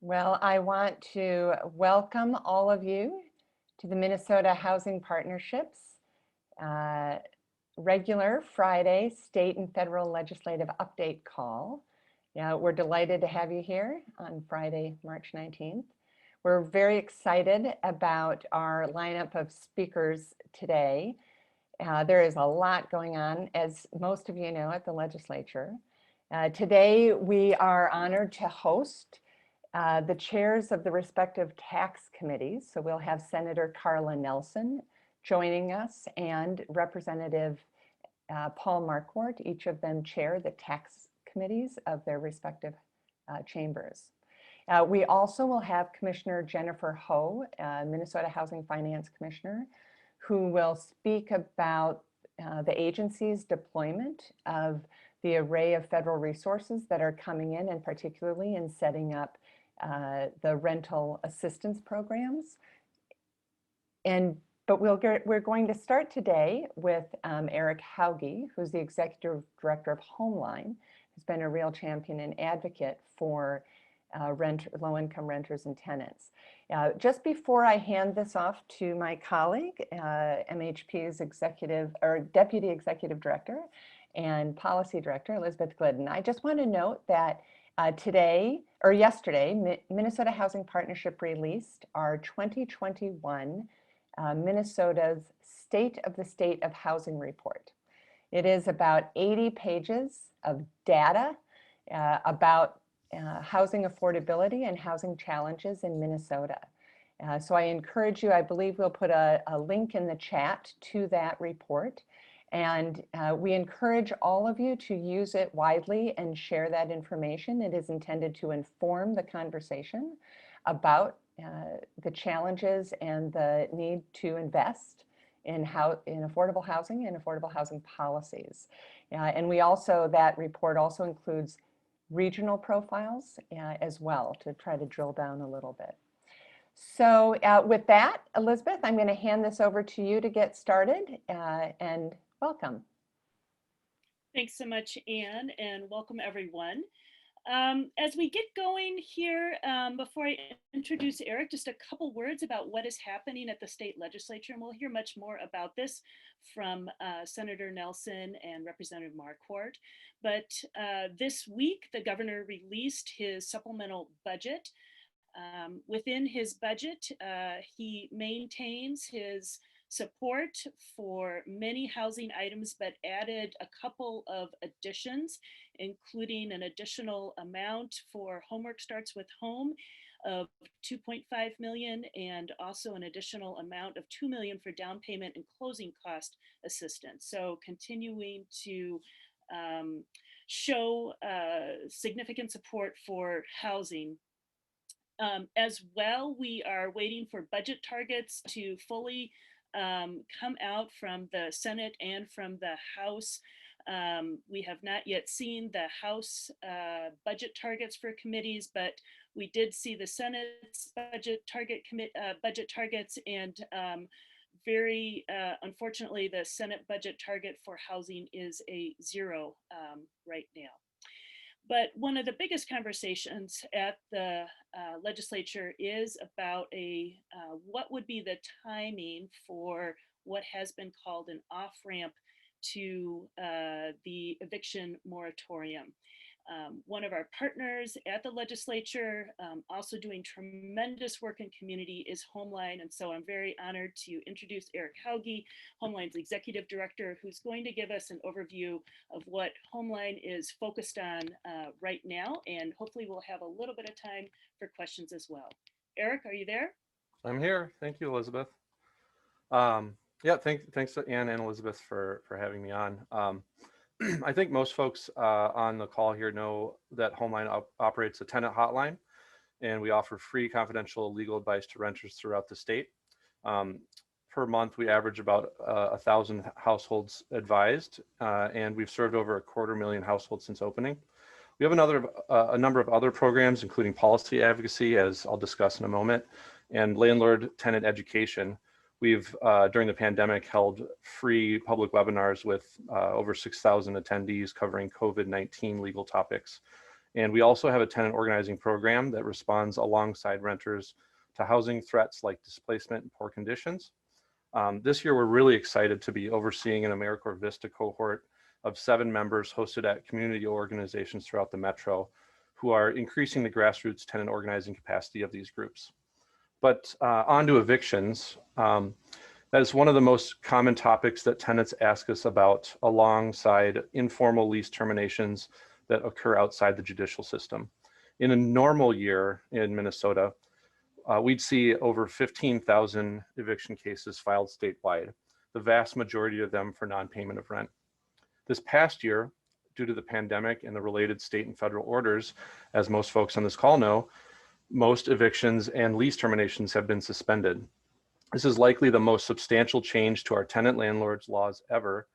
Well, I want to welcome all of you to the Minnesota Housing Partnerships uh, regular Friday state and federal legislative update call. We're delighted to have you here on Friday, March 19th. We're very excited about our lineup of speakers today. There is a lot going on, as most of you know, at the legislature. Today, we are honored to host the chairs of the respective tax committees. So we'll have Senator Carla Nelson joining us and Representative Paul Marquart. Each of them chair the tax committees of their respective chambers. We also will have Commissioner Jennifer Ho, Minnesota Housing Finance Commissioner, who will speak about the agency's deployment of the array of federal resources that are coming in, and particularly in setting up the rental assistance programs. But we're going to start today with Eric Hauge, who's the Executive Director of Homeline, who's been a real champion and advocate for low-income renters and tenants. Just before I hand this off to my colleague, MHP's Deputy Executive Director and Policy Director, Elizabeth Glidden, I just want to note that yesterday, Minnesota Housing Partnership released our 2021 Minnesota's State of the State of Housing Report. It is about 80 pages of data about housing affordability and housing challenges in Minnesota. So I encourage you, I believe we'll put a link in the chat to that report. And we encourage all of you to use it widely and share that information. It is intended to inform the conversation about the challenges and the need to invest in affordable housing and affordable housing policies. And that report also includes regional profiles as well to try to drill down a little bit. So with that, Elizabeth, I'm going to hand this over to you to get started, and welcome. Thanks so much, Anne, and welcome everyone. As we get going here, before I introduce Eric, just a couple words about what is happening at the state legislature, and we'll hear much more about this from Senator Nelson and Representative Marquart. But this week, the governor released his supplemental budget. Within his budget, he maintains his support for many housing items, but added a couple of additions, including an additional amount for Homework Starts with Home of $2.5 million, and also an additional amount of $2 million for down payment and closing cost assistance. So continuing to show significant support for housing. As well, we are waiting for budget targets to fully come out from the Senate and from the House. We have not yet seen the House budget targets for committees, but we did see the Senate's budget targets, and very unfortunately, the Senate budget target for housing is a 0 right now. But one of the biggest conversations at the legislature is about what would be the timing for what has been called an off-ramp to the eviction moratorium. One of our partners at the legislature, also doing tremendous work in community, is Homeline. And so I'm very honored to introduce Eric Hauge, Homeline's Executive Director, who's going to give us an overview of what Homeline is focused on right now. And hopefully we'll have a little bit of time for questions as well. Eric, are you there? I'm here. Thank you, Elizabeth. Yeah, thanks to Anne and Elizabeth for having me on. I think most folks on the call here know that Homeline operates a tenant hotline, and we offer free confidential legal advice to renters throughout the state. Per month, we average about 1,000 households advised, and we've served over 250,000 households since opening. We have a number of other programs, including policy advocacy, as I'll discuss in a moment, and landlord tenant education. We've, during the pandemic, held free public webinars with over 6,000 attendees covering COVID-19 legal topics. And we also have a tenant organizing program that responds alongside renters to housing threats like displacement and poor conditions. This year, we're really excited to be overseeing an AmeriCorps Vista cohort of 7 members hosted at community organizations throughout the Metro who are increasing the grassroots tenant organizing capacity of these groups. But on to evictions. That is one of the most common topics that tenants ask us about alongside informal lease terminations that occur outside the judicial system. In a normal year in Minnesota, we'd see over 15,000 eviction cases filed statewide, the vast majority of them for non-payment of rent. This past year, due to the pandemic and the related state and federal orders, as most folks on this call know, most evictions and lease terminations have been suspended. This is likely the most substantial change to our tenant landlords laws ever,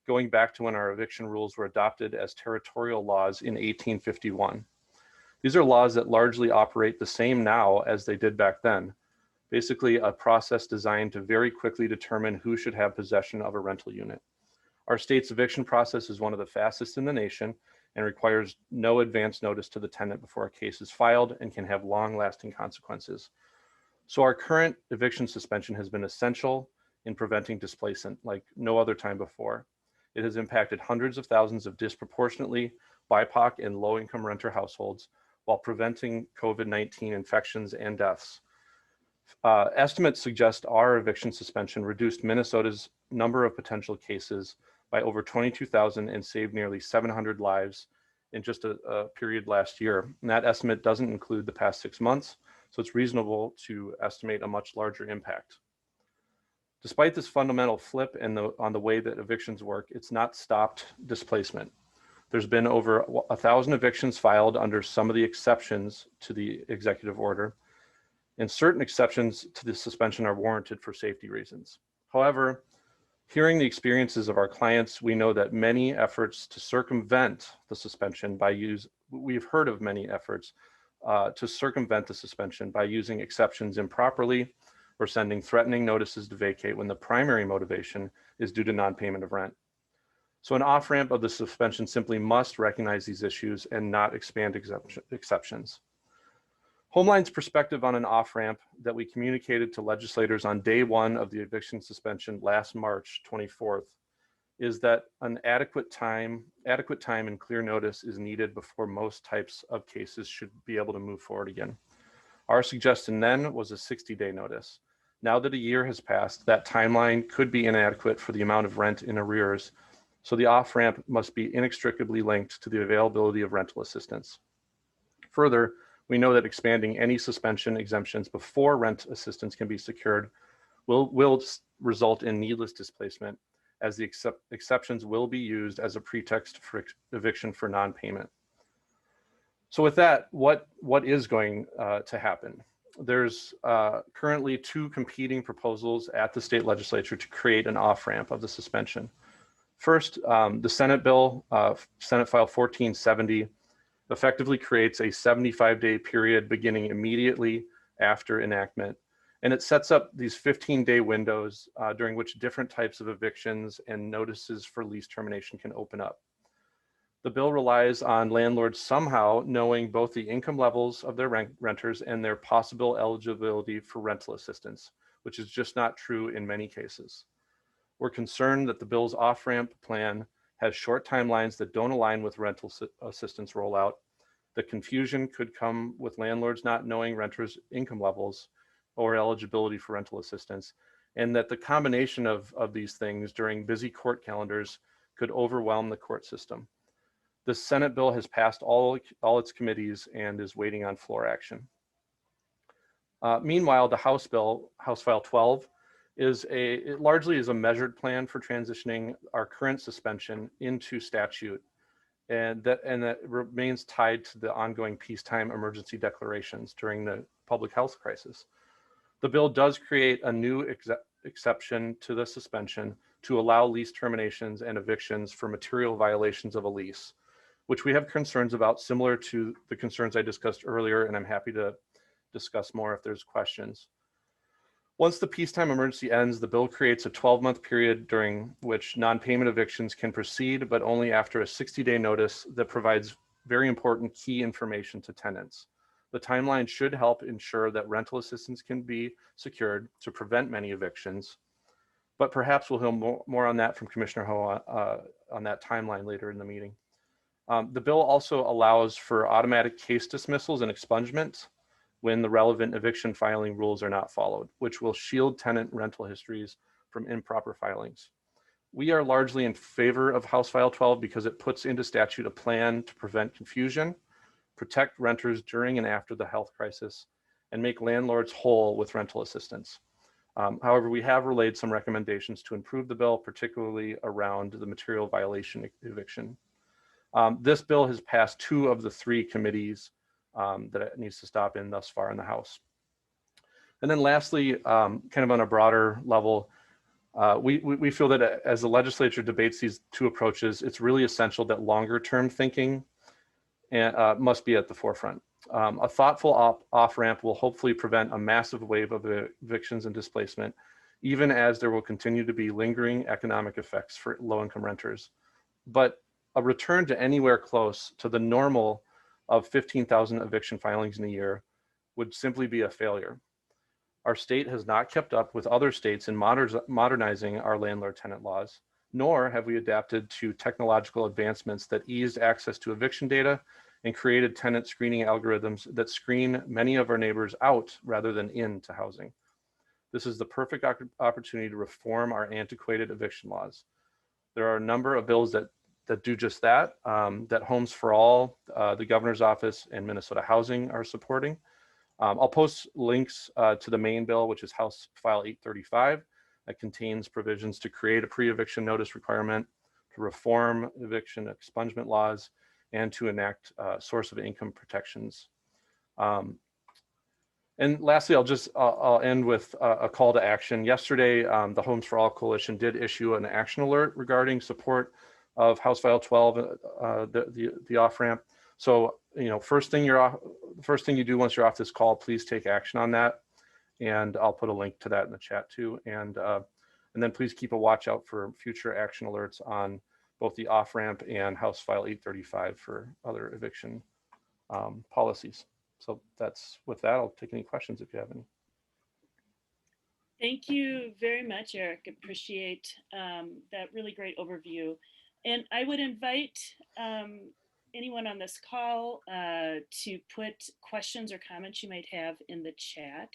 going back to when our eviction rules were adopted as territorial laws in 1851. These are laws that largely operate the same now as they did back then. Basically, a process designed to very quickly determine who should have possession of a rental unit. Our state's eviction process is one of the fastest in the nation and requires no advance notice to the tenant before a case is filed and can have long-lasting consequences. So our current eviction suspension has been essential in preventing displacement like no other time before. It has impacted hundreds of thousands of disproportionately BIPOC and low-income renter households while preventing COVID-19 infections and deaths. Estimates suggest our eviction suspension reduced Minnesota's number of potential cases by over 22,000 and saved nearly 700 lives in just a period last year. And that estimate doesn't include the past 6 months, so it's reasonable to estimate a much larger impact. Despite this fundamental flip on the way that evictions work, it's not stopped displacement. There's been over 1,000 evictions filed under some of the exceptions to the executive order, and certain exceptions to the suspension are warranted for safety reasons. However, hearing the experiences of our clients, we know that many efforts to circumvent the suspension we've heard of many efforts to circumvent the suspension by using exceptions improperly or sending threatening notices to vacate when the primary motivation is due to non-payment of rent. So an off-ramp of the suspension simply must recognize these issues and not expand exceptions. Homeline's perspective on an off-ramp that we communicated to legislators on day 1 of the eviction suspension last March 24th is that an adequate time and clear notice is needed before most types of cases should be able to move forward again. Our suggestion then was a 60-day notice. Now that a year has passed, that timeline could be inadequate for the amount of rent in arrears, so the off-ramp must be inextricably linked to the availability of rental assistance. Further, we know that expanding any suspension exemptions before rent assistance can be secured will result in needless displacement, as the exceptions will be used as a pretext for eviction for non-payment. So with that, what is going to happen? There's currently 2 competing proposals at the state legislature to create an off-ramp of the suspension. First, the Senate bill, Senate File 1470, effectively creates a 75-day period beginning immediately after enactment. And it sets up these 15-day windows during which different types of evictions and notices for lease termination can open up. The bill relies on landlords somehow knowing both the income levels of their renters and their possible eligibility for rental assistance, which is just not true in many cases. We're concerned that the bill's off-ramp plan has short timelines that don't align with rental assistance rollout. The confusion could come with landlords not knowing renters' income levels or eligibility for rental assistance, and that the combination of these things during busy court calendars could overwhelm the court system. The Senate bill has passed all its committees and is waiting on floor action. Meanwhile, the House bill, House File 12, it largely is a measured plan for transitioning our current suspension into statute, and that remains tied to the ongoing peacetime emergency declarations during the public health crisis. The bill does create a new exception to the suspension to allow lease terminations and evictions for material violations of a lease, which we have concerns about, similar to the concerns I discussed earlier, and I'm happy to discuss more if there's questions. Once the peacetime emergency ends, the bill creates a 12-month period during which non-payment evictions can proceed, but only after a 60-day notice that provides very important key information to tenants. The timeline should help ensure that rental assistance can be secured to prevent many evictions, but perhaps we'll hear more on that from Commissioner Ho on that timeline later in the meeting. The bill also allows for automatic case dismissals and expungements when the relevant eviction filing rules are not followed, which will shield tenant rental histories from improper filings. We are largely in favor of House File 12 because it puts into statute a plan to prevent confusion, protect renters during and after the health crisis, and make landlords whole with rental assistance. However, we have relayed some recommendations to improve the bill, particularly around the material violation eviction. This bill has passed 2 of the 3 committees that it needs to stop in thus far in the House. And then lastly, kind of on a broader level, we feel that as the legislature debates these 2 approaches, it's really essential that longer term thinking must be at the forefront. A thoughtful off-ramp will hopefully prevent a massive wave of evictions and displacement, even as there will continue to be lingering economic effects for low-income renters. But a return to anywhere close to the normal of 15,000 eviction filings in a year would simply be a failure. Our state has not kept up with other states in modernizing our landlord-tenant laws, nor have we adapted to technological advancements that eased access to eviction data and created tenant screening algorithms that screen many of our neighbors out rather than into housing. This is the perfect opportunity to reform our antiquated eviction laws. There are a number of bills that do just that, that Homes for All, the governor's office, and Minnesota Housing are supporting. I'll post links to the main bill, which is House File 835, that contains provisions to create a pre-eviction notice requirement, to reform eviction expungement laws, and to enact source of income protections. And lastly, I'll end with a call to action. Yesterday, the Homes for All Coalition did issue an action alert regarding support of House File 12, the off-ramp. So, first thing you do once you're off this call, please take action on that. And I'll put a link to that in the chat too. And then please keep a watch out for future action alerts on both the off-ramp and House File 835 for other eviction policies. So with that, I'll take any questions if you have any. Thank you very much, Eric. Appreciate that really great overview. And I would invite anyone on this call to put questions or comments you might have in the chat.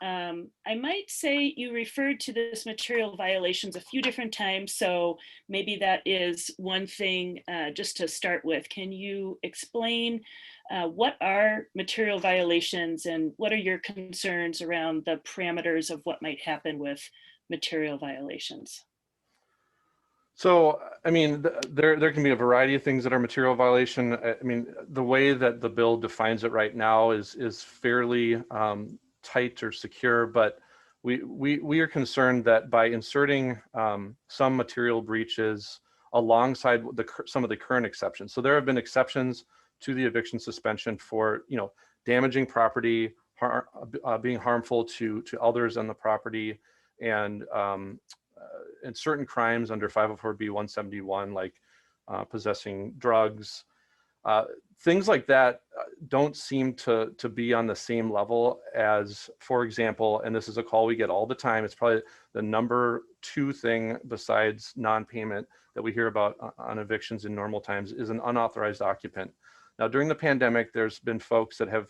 I might say you referred to this material violations a few different times, so maybe that is one thing just to start with. Can you explain what are material violations and what are your concerns around the parameters of what might happen with material violations? So, I mean, there can be a variety of things that are material violation. I mean, the way that the bill defines it right now is fairly tight or secure, but we are concerned that by inserting some material breaches alongside some of the current exceptions. So there have been exceptions to the eviction suspension for damaging property, being harmful to others on the property, and certain crimes under 504B 171, like possessing drugs. Things like that don't seem to be on the same level as, for example, and this is a call we get all the time, it's probably the number 2 thing besides non-payment that we hear about on evictions in normal times is an unauthorized occupant. Now, during the pandemic, there's been folks that have,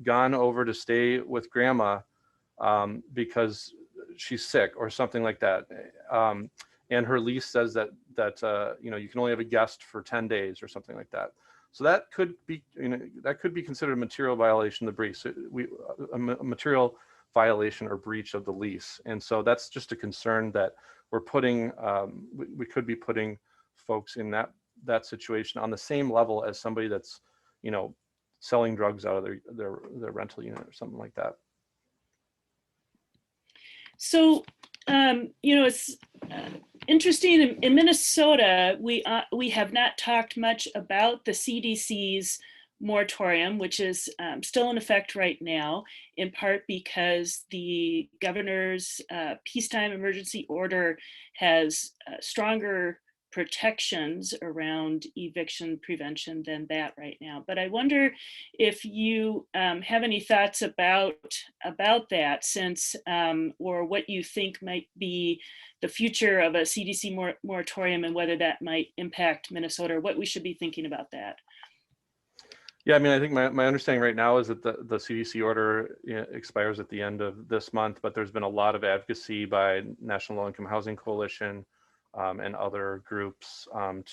gone over to stay with grandma because she's sick or something like that. And her lease says that you can only have a guest for 10 days or something like that. So that could be considered a material violation of the breach, a material violation or breach of the lease. And so that's just a concern that we're putting, we could be putting folks in that situation on the same level as somebody that's, selling drugs out of their rental unit or something like that. So, it's interesting. In Minnesota, we have not talked much about the CDC's moratorium, which is still in effect right now, in part because the governor's peacetime emergency order has stronger protections around eviction prevention than that right now. But I wonder if you have any thoughts about that, since or what you think might be the future of a CDC moratorium and whether that might impact Minnesota, or what we should be thinking about that. Yeah, I mean, I think my understanding right now is that the CDC order expires at the end of this month, but there's been a lot of advocacy by National Low Income Housing Coalition and other groups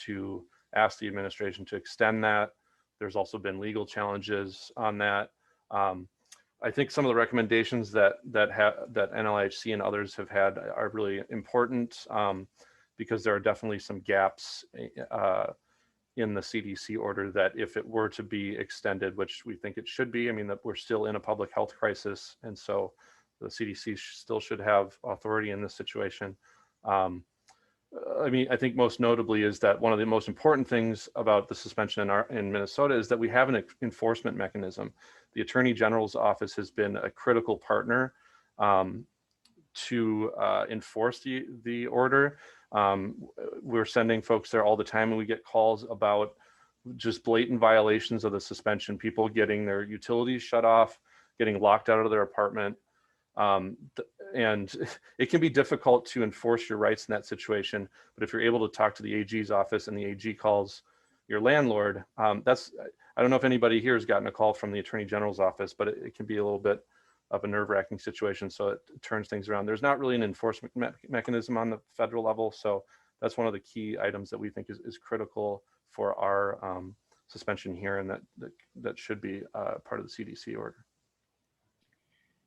to ask the administration to extend that. There's also been legal challenges on that. I think some of the recommendations that NLIHC and others have had are really important because there are definitely some gaps in the CDC order that if it were to be extended, which we think it should be, I mean, that we're still in a public health crisis. And so the CDC still should have authority in this situation. I mean, I think most notably is that one of the most important things about the suspension in Minnesota is that we have an enforcement mechanism. The Attorney General's office has been a critical partner to enforce the order. We're sending folks there all the time, and we get calls about just blatant violations of the suspension, people getting their utilities shut off, getting locked out of their apartment. And it can be difficult to enforce your rights in that situation. But if you're able to talk to the AG's office and the AG calls your landlord, I don't know if anybody here has gotten a call from the Attorney General's office, but it can be a little bit of a nerve-wracking situation. So it turns things around. There's not really an enforcement mechanism on the federal level. So that's one of the key items that we think is critical for our suspension here, and that should be part of the CDC order.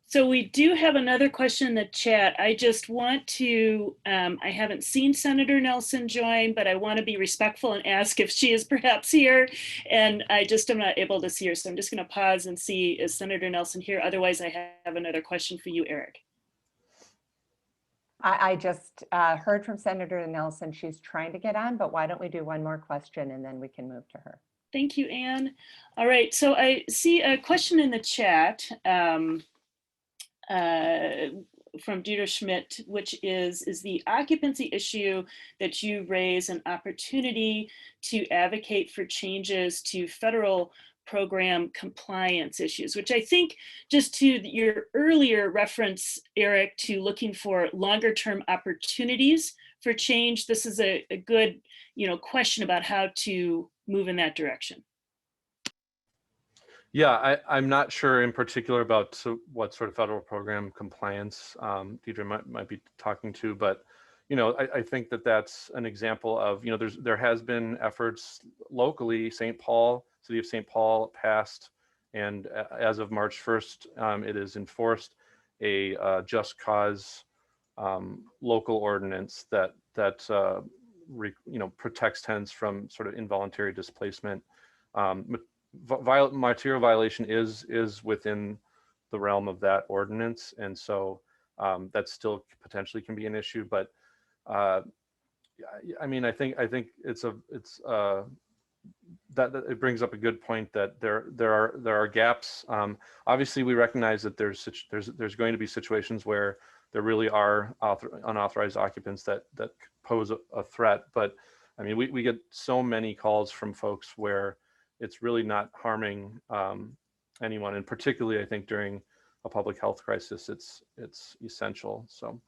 So we do have another question in the chat. I just want to, I haven't seen Senator Nelson join, but I want to be respectful and ask if she is perhaps here. And I just am not able to see her. So I'm just going to pause and see, is Senator Nelson here? Otherwise, I have another question for you, Eric. I just heard from Senator Nelson. She's trying to get on, but why don't we do one more question and then we can move to her. Thank you, Anne. All right, so I see a question in the chat from Dieter Schmidt, which is the occupancy issue that you raise an opportunity to advocate for changes to federal program compliance issues, which I think, just to your earlier reference, Eric, to looking for longer term opportunities for change, this is a good, question about how to move in that direction. Yeah, I'm not sure in particular about what sort of federal program compliance Deidre might be talking to, but I think that's an example of, there has been efforts locally. City of St. Paul passed, and as of March 1st, it is enforced a just cause local ordinance that protects tenants from sort of involuntary displacement. Material violation is within the realm of that ordinance, and so that still potentially can be an issue. But I mean, I think that it brings up a good point that there are gaps. Obviously, we recognize that there's going to be situations where there really are unauthorized occupants that pose a threat. But I mean, we get so many calls from folks where it's really not harming anyone, and particularly I think during a public health crisis, it's essential. So.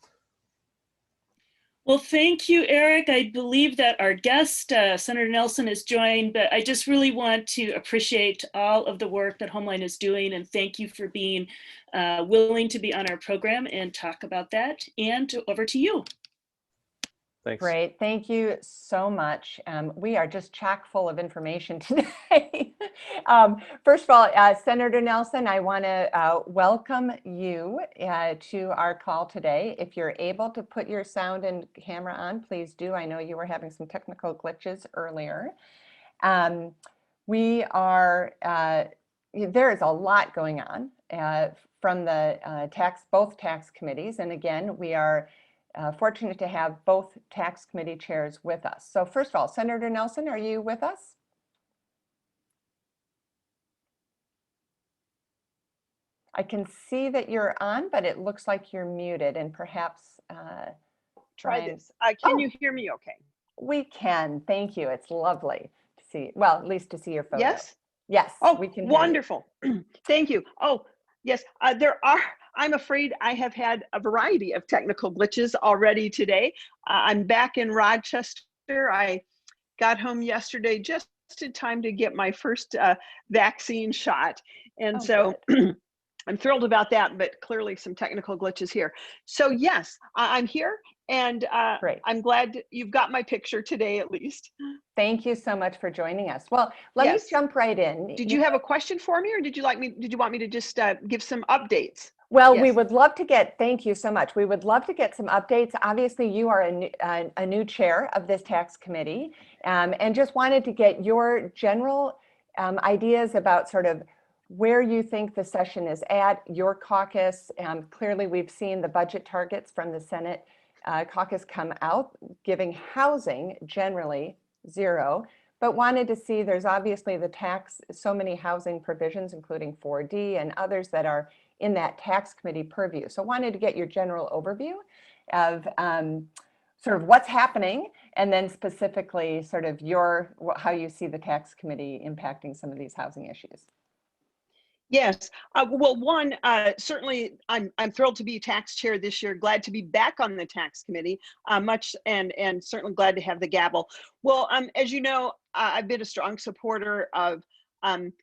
Well, thank you, Eric. I believe that our guest, Senator Nelson, is joined, but I just really want to appreciate all of the work that Homeline is doing, and thank you for being willing to be on our program and talk about that. And over to you. Thanks. Great, thank you so much. We are just chock full of information today. First of all, Senator Nelson, I want to welcome you to our call today. If you're able to put your sound and camera on, please do. I know you were having some technical glitches earlier. There is a lot going on from the both tax committees, and again, we are fortunate to have both tax committee chairs with us. So first of all, Senator Nelson, are you with us? I can see that you're on, but it looks like you're muted, and perhaps try this. You hear me okay? We can. Thank you. It's lovely to see. Well, at least to see your photo. Yes? Yes, Oh, we can hear you. wonderful. Thank you. Oh, yes, I'm afraid I have had a variety of technical glitches already today. I'm back in Rochester. I got home yesterday just in time to get my first vaccine shot. And Oh, so good. I'm thrilled about that, but clearly some technical glitches here. So yes, I'm here, and Great. I'm glad you've got my picture today at least. Thank you so much for joining us. Well, let me Yes. jump right in. Did you have a question for me, or did you want me to just give some updates? Well, we Yes. would love to get, thank you so much. We would love to get some updates. Obviously, you are a new chair of this tax committee, and just wanted to get your general ideas about sort of where you think the session is at, your caucus. Clearly, we've seen the budget targets from the Senate caucus come out, giving housing generally 0, but wanted to see, there's obviously the tax, so many housing provisions, including 4D and others that are in that tax committee purview. So wanted to get your general overview of sort of what's happening, and then specifically sort of how you see the tax committee impacting some of these housing issues. Yes. Well, one, certainly I'm thrilled to be tax chair this year. Glad to be back on the tax committee, and certainly glad to have the gavel. Well, as you know, I've been a strong supporter of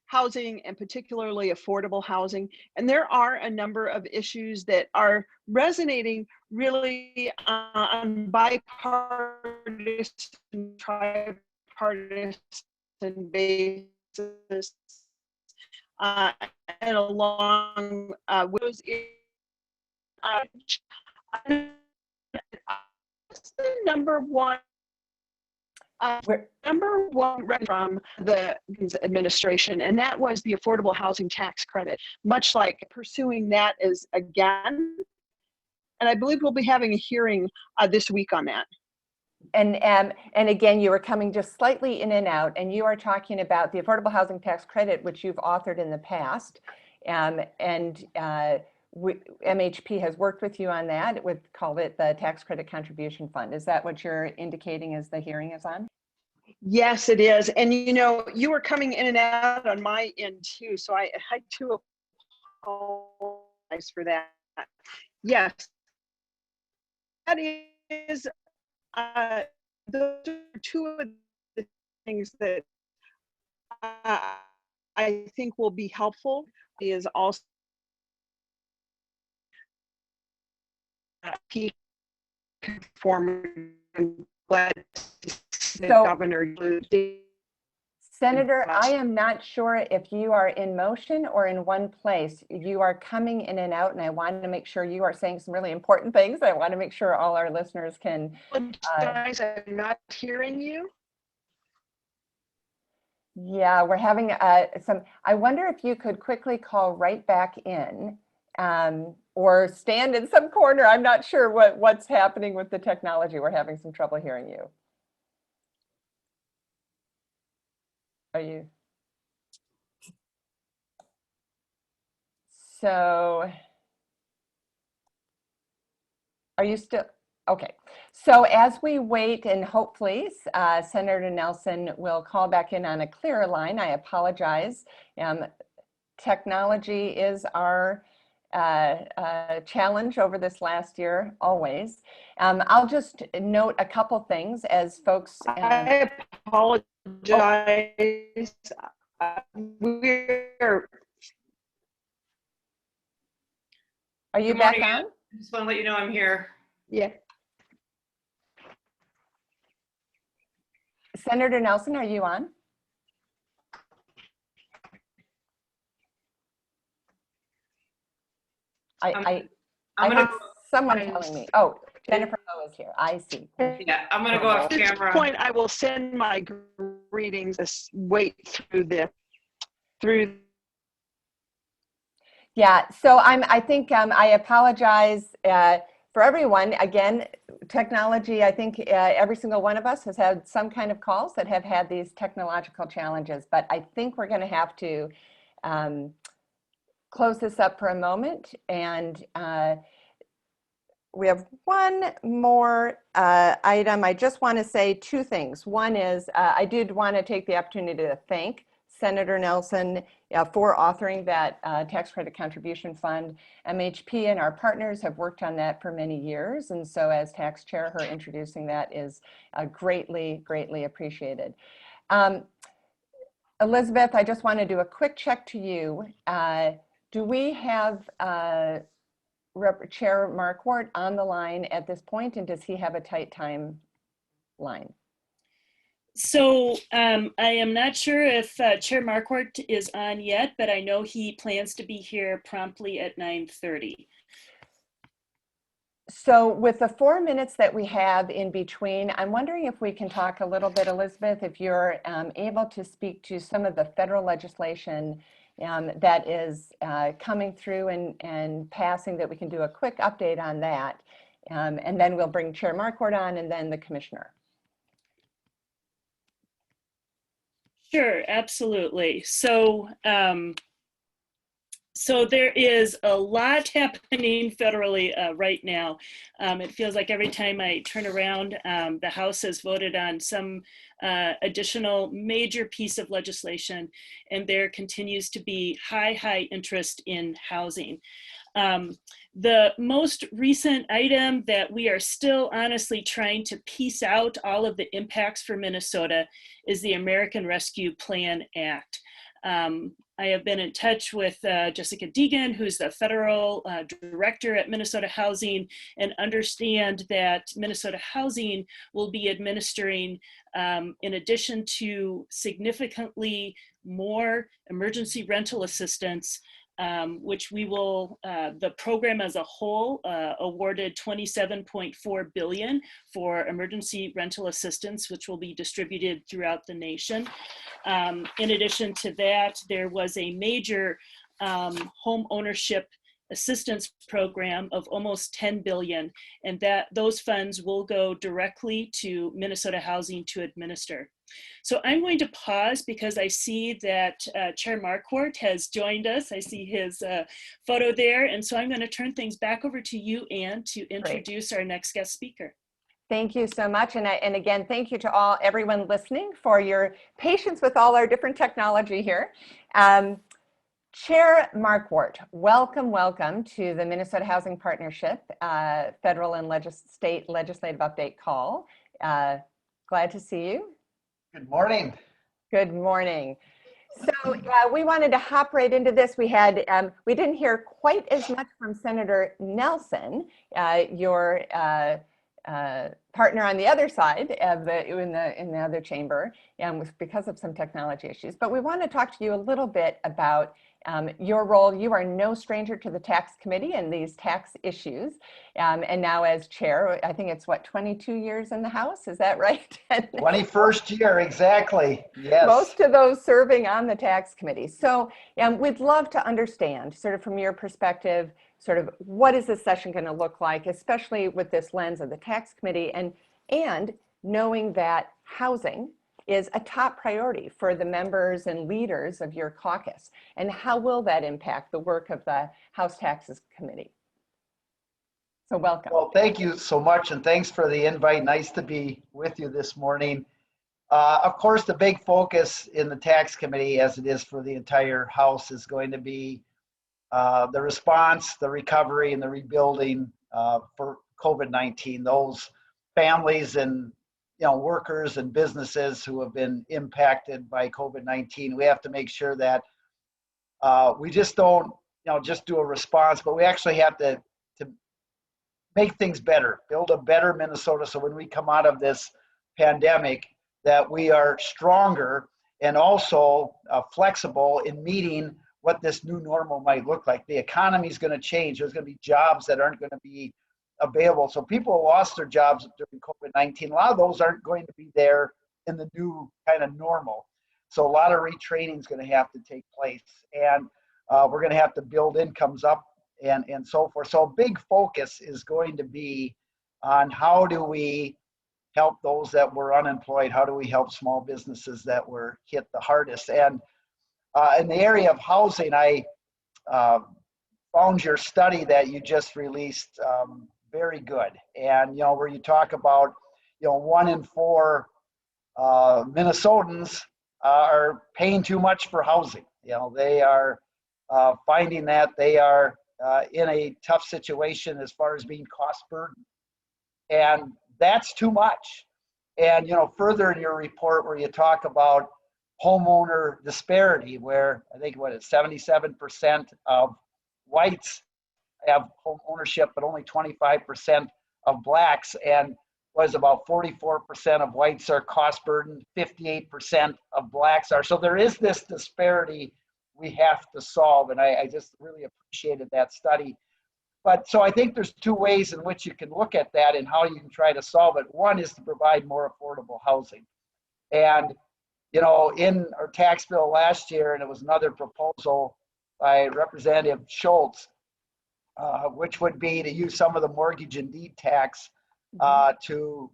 housing, and particularly affordable housing. And there are a number of issues that are resonating really on bipartisan, tripartisan basis. And along with those, number one from the administration, and that was the affordable housing tax credit, much like pursuing that is again. And I believe we'll be having a hearing this week on that. And again, you were coming just slightly in and out, and you are talking about the affordable housing tax credit, which you've authored in the past, and MHP has worked with you on that. We've called it the Tax Credit Contribution Fund. Is that what you're indicating as the hearing is on? Yes, it is. And you know, you were coming in and out on my end too, so I do apologize for that. Yes, that is. Those are two of the things that I think will be helpful. Is also peak conforming. Glad the governor. Senator, I am not sure if you are in motion or in one place. You are coming in and out, and I want to make sure you are saying some really important things. I want to make sure all our listeners can. Guys, I'm not hearing you. Yeah, we're having I wonder if you could quickly call right back in, or stand in some corner. I'm not sure what's happening with the technology. We're having some trouble hearing you. Are you? So, are you still? Okay. So as we wait, and hopefully Senator Nelson will call back in on a clearer line. I apologize. Technology is our challenge over this last year, always. I'll just note a couple things as folks. I apologize. Are you back on? I just want to let you know I'm here. Yeah. Senator Nelson, are you on? I heard someone telling me. Oh, Jennifer O is here. I see. Yeah, I'm going to go off camera. At this point, I will send my greetings. Wait through. Yeah. So I think I apologize for everyone. Again, technology. I think every single one of us has had some kind of calls that have had these technological challenges. But I think we're going to have to close this up for a moment, and we have one more item. I just want to say two things. One is I did want to take the opportunity to thank Senator Nelson for authoring that tax credit contribution fund. MHP and our partners have worked on that for many years. And so as tax chair, her introducing that is greatly, greatly appreciated. Elizabeth, I just want to do a quick check to you. Do we have Chair Marquart on the line at this point, and does he have a tight timeline? So I am not sure if Chair Marquart is on yet, but I know he plans to be here promptly at 9:30. So with the 4 minutes that we have in between, I'm wondering if we can talk a little bit, Elizabeth, if you're able to speak to some of the federal legislation that is coming through and passing, that we can do a quick update on that. And then we'll bring Chair Marquart on and then the commissioner. Sure, absolutely. So, so there is a lot happening federally right now. It feels like every time I turn around, the House has voted on some additional major piece of legislation, and there continues to be high interest in housing. The most recent item that we are still honestly trying to piece out all of the impacts for Minnesota is the American Rescue Plan Act. I have been in touch with Jessica Deegan, who's the federal director at Minnesota Housing, and understand that Minnesota Housing will be administering, in addition to significantly more emergency rental assistance, which we will, the program as a whole awarded $27.4 billion for emergency rental assistance, which will be distributed throughout the nation. In addition to that, there was a major home ownership assistance program of almost $10 billion, and that those funds will go directly to Minnesota Housing to administer. So I'm going to pause because I see that Chair Marquart has joined us. I see his photo there, and so I'm going to turn things back over to you, Anne, to introduce our next guest speaker. Thank you so much. And again, thank you to everyone listening for your patience with all our different technology here. Chair Marquart, welcome to the Minnesota Housing Partnership Federal and State Legislative Update call. Glad to see you. Good morning. Good morning. So we wanted to hop right into this. We didn't hear quite as much from Senator Nelson, your partner on the other side of in the other chamber, because of some technology issues. But we want to talk to you a little bit about your role. You are no stranger to the tax committee and these tax issues. And now as chair, I think it's what, 22 years in the House, is that right? 21st year, exactly. Yes. Most of those serving on the tax committee. So we'd love to understand, sort of from your perspective, sort of what is this session going to look like, especially with this lens of the tax committee, and knowing that housing is a top priority for the members and leaders of your caucus. And how will that impact the work of the House Taxes Committee? So welcome. Well, thank you so much, and thanks for the invite. Nice to be with you this morning. Of course, the big focus in the tax committee, as it is for the entire House, is going to be the response, the recovery, and the rebuilding for COVID-19. Those families and workers and businesses who have been impacted by COVID-19. We have to make sure that we just don't, just do a response, but we actually have to make things better, build a better Minnesota. So when we come out of this pandemic, that we are stronger and also flexible in meeting what this new normal might look like. The economy is going to change. There's going to be jobs that aren't going to be available. So people who lost their jobs during COVID-19, a lot of those aren't going to be there in the new kind of normal. So a lot of retraining is going to have to take place, and we're going to have to build incomes up and so forth. So a big focus is going to be on how do we help those that were unemployed? How do we help small businesses that were hit the hardest? And in the area of housing, I found your study that you just released very good. And, where you talk about, 1 in 4 Minnesotans are paying too much for housing. They are finding that they are in a tough situation as far as being cost burdened. And that's too much. And, further in your report where you talk about homeowner disparity, where I think 77% of whites have home ownership, but only 25% of blacks, and was about 44% of whites are cost burdened, 58% of blacks are. So there is this disparity we have to solve, and I just really appreciated that study. But so I think there's 2 ways in which you can look at that and how you can try to solve it. One is to provide more affordable housing. And, in our tax bill last year, and it was another proposal by Representative Schultz, which would be to use some of the mortgage and deed tax to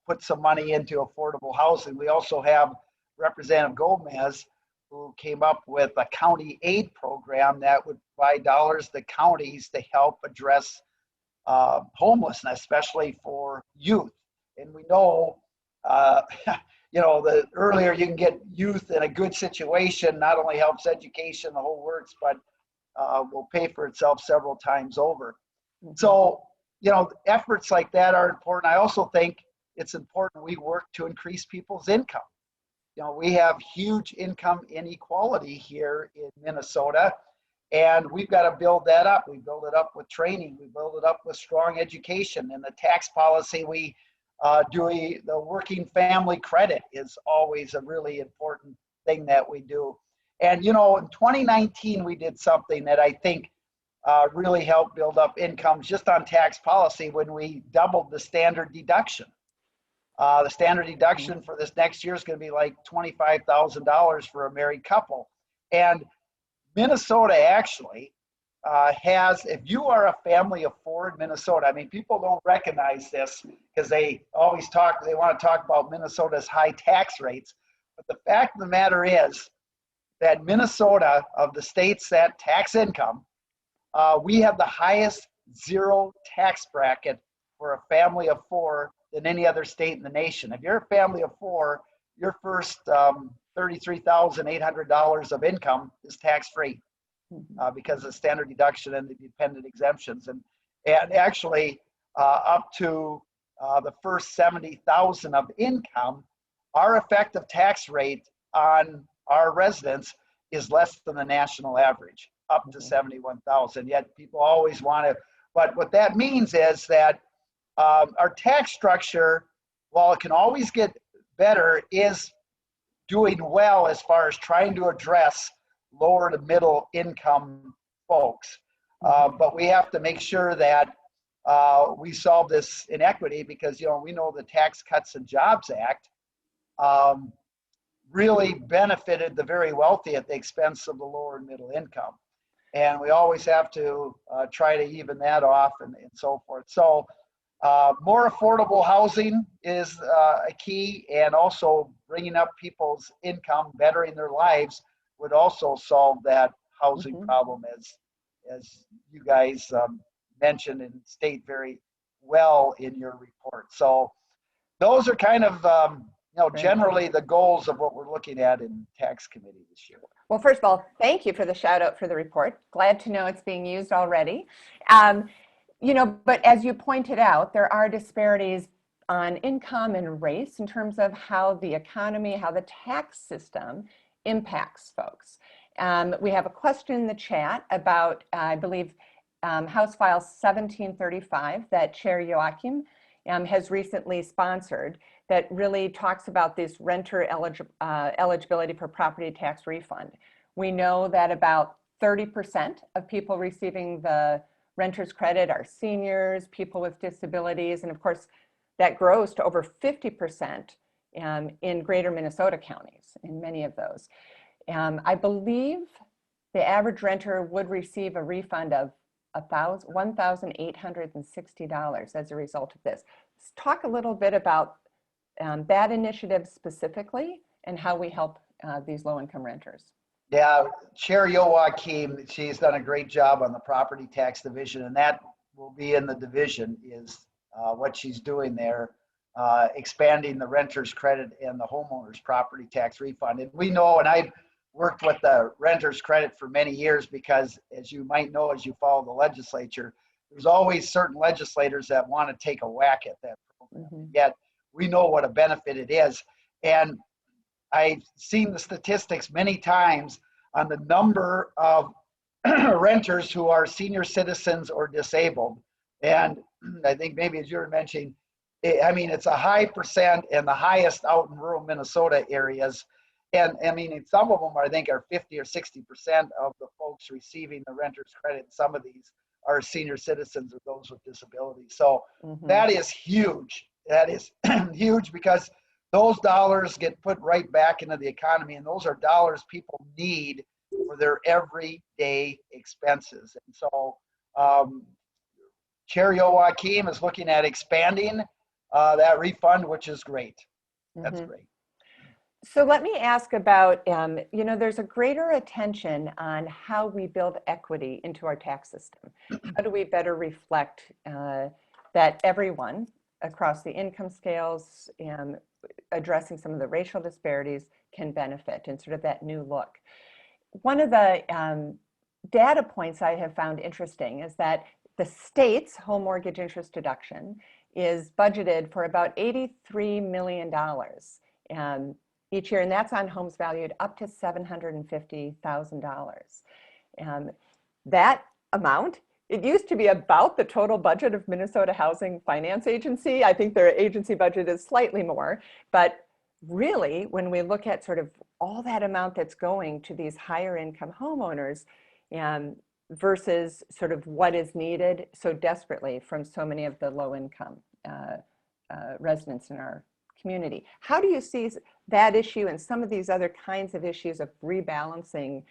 put some money into affordable housing. We also have Representative Gomez, who came up with a county aid program that would provide dollars to counties to help address homelessness, especially for youth. And we know, the earlier you can get youth in a good situation, not only helps education, the whole works, but will pay for itself several times over. So, efforts like that are important. I also think it's important we work to increase people's income. We have huge income inequality here in Minnesota, and we've got to build that up. We build it up with training. We build it up with strong education. And the tax policy we do, the working family credit is always a really important thing that we do. And, in 2019, we did something that I think really helped build up incomes just on tax policy when we doubled the standard deduction. The standard deduction for this next year is going to be like $25,000 for a married couple. And Minnesota actually has, if you are a family of 4 in Minnesota, I mean, people don't recognize this because they want to talk about Minnesota's high tax rates. But the fact of the matter is that Minnesota, of the states that tax income, we have the highest zero tax bracket for a family of 4 than any other state in the nation. If you're a family of 4, your first $33,800 of income is tax-free because of standard deduction and the dependent exemptions. And actually, up to the first $70,000 of income, our effective tax rate on our residents is less than the national average, up to $71,000. Yet people always want to, but what that means is that our tax structure, while it can always get better, is doing well as far as trying to address lower to middle income folks. But we have to make sure that we solve this inequity because, we know the Tax Cuts and Jobs Act really benefited the very wealthy at the expense of the lower and middle income. And we always have to try to even that off and so forth. So more affordable housing is a key, and also bringing up people's income, bettering their lives would also solve that housing problem as you guys mentioned and state very well in your report. So those are kind of, generally the goals of what we're looking at in tax committee this year. Well, first of all, thank you for the shout out for the report. Glad to know it's being used already. But as you pointed out, there are disparities on income and race in terms of how the economy, how the tax system impacts folks. We have a question in the chat about, I believe, House File 1735 that Chair Joachim has recently sponsored that really talks about this renter eligibility for property tax refund. We know that about 30% of people receiving the renter's credit are seniors, people with disabilities, and of course that grows to over 50% in greater Minnesota counties, in many of those. I believe the average renter would receive a refund of $1,860 as a result of this. Let's talk a little bit about that initiative specifically and how we help these low-income renters. Yeah, Chair Joachim, she's done a great job on the property tax division, and that will be in the division is what she's doing there, expanding the renter's credit and the homeowner's property tax refund. And we know, and I've worked with the renter's credit for many years because, as you might know, as you follow the legislature, there's always certain legislators that want to take a whack at that program. Yet we know what a benefit it is. And I've seen the statistics many times on the number of renters who are senior citizens or disabled. And I think maybe as you were mentioning, I mean, it's a high percent and the highest out in rural Minnesota areas. And I mean, some of them I think are 50 or 60% of the folks receiving the renter's credit. Some of these are senior citizens or those with disabilities. So that is huge. That is huge because those dollars get put right back into the economy, and those are dollars people need for their everyday expenses. And so Chair Joachim is looking at expanding that refund, which is great. That's great. So let me ask about, you know, there's a greater attention on how we build equity into our tax system. How do we better reflect that everyone across the income scales and addressing some of the racial disparities can benefit, and sort of that new look. One of the data points I have found interesting is that the state's home mortgage interest deduction is budgeted for about $83 million each year, and that's on homes valued up to $750,000. That amount, it used to be about the total budget of Minnesota Housing Finance Agency. I think their agency budget is slightly more, but really when we look at sort of all that amount that's going to these higher income homeowners versus sort of what is needed so desperately from so many of the low income residents in our community. How do you see that issue and some of these other kinds of issues of rebalancing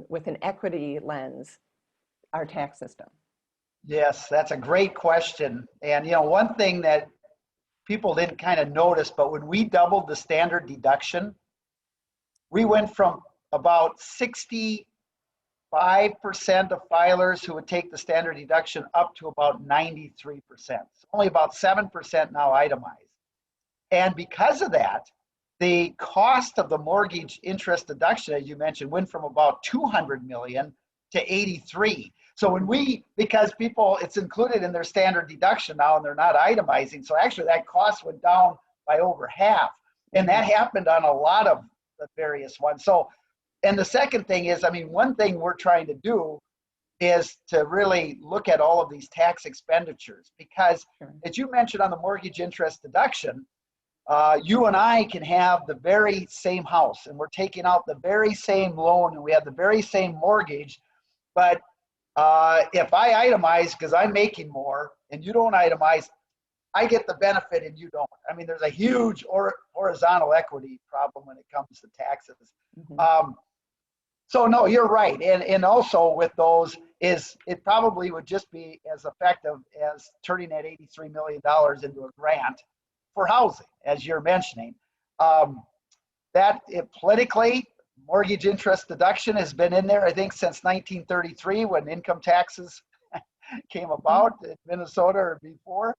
with an equity lens our tax system? Yes, that's a great question. And you know, one thing that people didn't kind of notice, but when we doubled the standard deduction, we went from about 65% of filers who would take the standard deduction up to about 93%. Only about 7% now itemized. And because of that, the cost of the mortgage interest deduction, as you mentioned, went from about 200 million to 83. So when because people, it's included in their standard deduction now and they're not itemizing. So actually that cost went down by over half. And that happened on a lot of the various ones. So, and the second thing is, I mean, one thing we're trying to do is to really look at all of these tax expenditures, because as you mentioned on the mortgage interest deduction, you and I can have the very same house and we're taking out the very same loan and we have the very same mortgage. But if I itemize because I'm making more and you don't itemize, I get the benefit and you don't. I mean, there's a huge horizontal equity problem when it comes to taxes. So no, you're right. And also with those it probably would just be as effective as turning that $83 million into a grant for housing, as you're mentioning. Politically, mortgage interest deduction has been in there, I think, since 1933 when income taxes came about in Minnesota or before.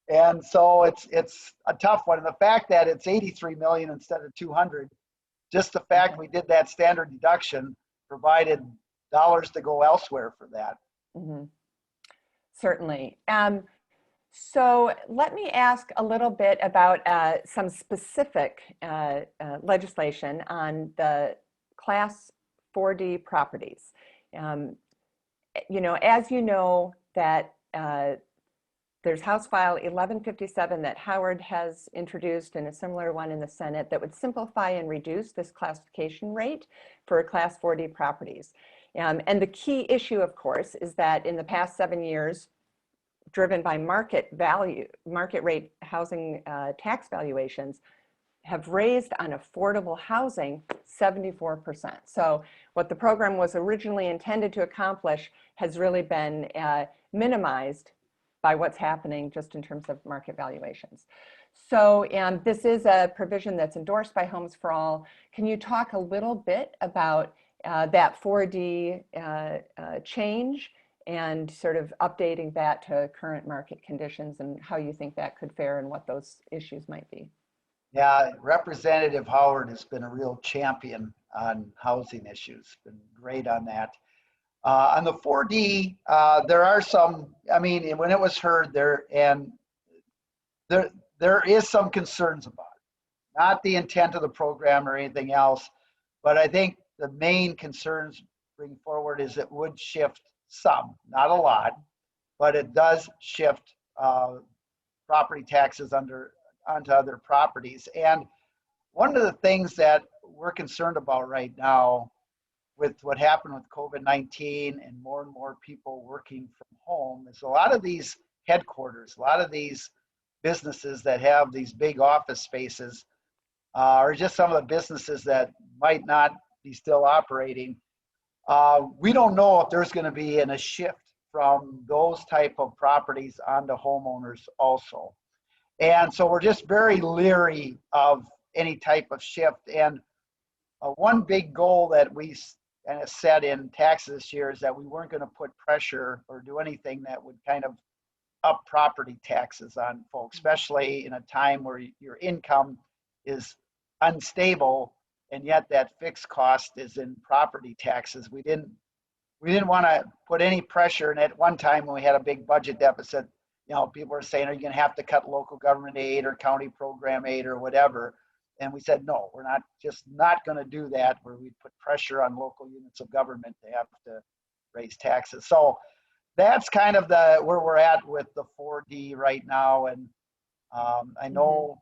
And so it's a tough one. And the fact that it's 83 million instead of 200, just the fact we did that standard deduction provided dollars to go elsewhere for that. Certainly. So let me ask a little bit about some specific legislation on the Class 4D properties. You know, as you know, that there's House File 1157 that Howard has introduced and a similar one in the Senate that would simplify and reduce this classification rate for Class 4D properties. And the key issue, of course, is that in the past 7 years, driven by market rate housing tax valuations, have raised on affordable housing 74%. So what the program was originally intended to accomplish has really been minimized by what's happening just in terms of market valuations. So this is a provision that's endorsed by Homes for All. Can you talk a little bit about that 4D change and sort of updating that to current market conditions and how you think that could fare and what those issues might be. Yeah, Representative Howard has been a real champion on housing issues, been great on that. On the 4D, there are some, I mean, when it was heard there, and there is some concerns about it. Not the intent of the program or anything else, but I think the main concerns bring forward is it would shift some, not a lot, but it does shift property taxes onto other properties. And one of the things that we're concerned about right now with what happened with COVID-19 and more people working from home is a lot of these headquarters, a lot of these businesses that have these big office spaces are just some of the businesses that might not be still operating. We don't know if there's going to be a shift from those type of properties onto homeowners also. And so we're just very leery of any type of shift. And one big goal that we kind of set in taxes this year is that we weren't going to put pressure or do anything that would kind of up property taxes on folks, especially in a time where your income is unstable and yet that fixed cost is in property taxes. We didn't want to put any pressure. And at one time when we had a big budget deficit, you know, people were saying, are you going to have to cut local government aid or county program aid or whatever? And we said, no, we're not going to do that, where we put pressure on local units of government to have to raise taxes. So that's kind of where we're at with the 4D right now. And I know,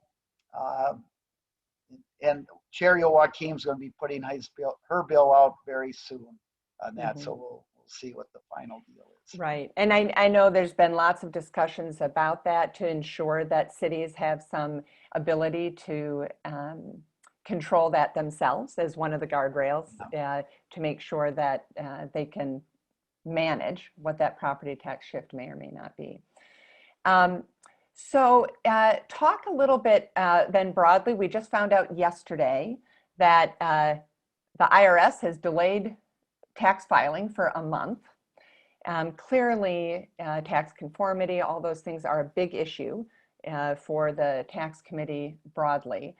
and Chair Joachim's going to be putting her bill out very soon on that. So we'll see what the final deal is. Right. And I know there's been lots of discussions about that to ensure that cities have some ability to control that themselves as one of the guardrails to make sure that they can manage what that property tax shift may or may not be. So talk a little bit then broadly. We just found out yesterday that the IRS has delayed tax filing for a month. Clearly, tax conformity, all those things are a big issue for the tax committee broadly.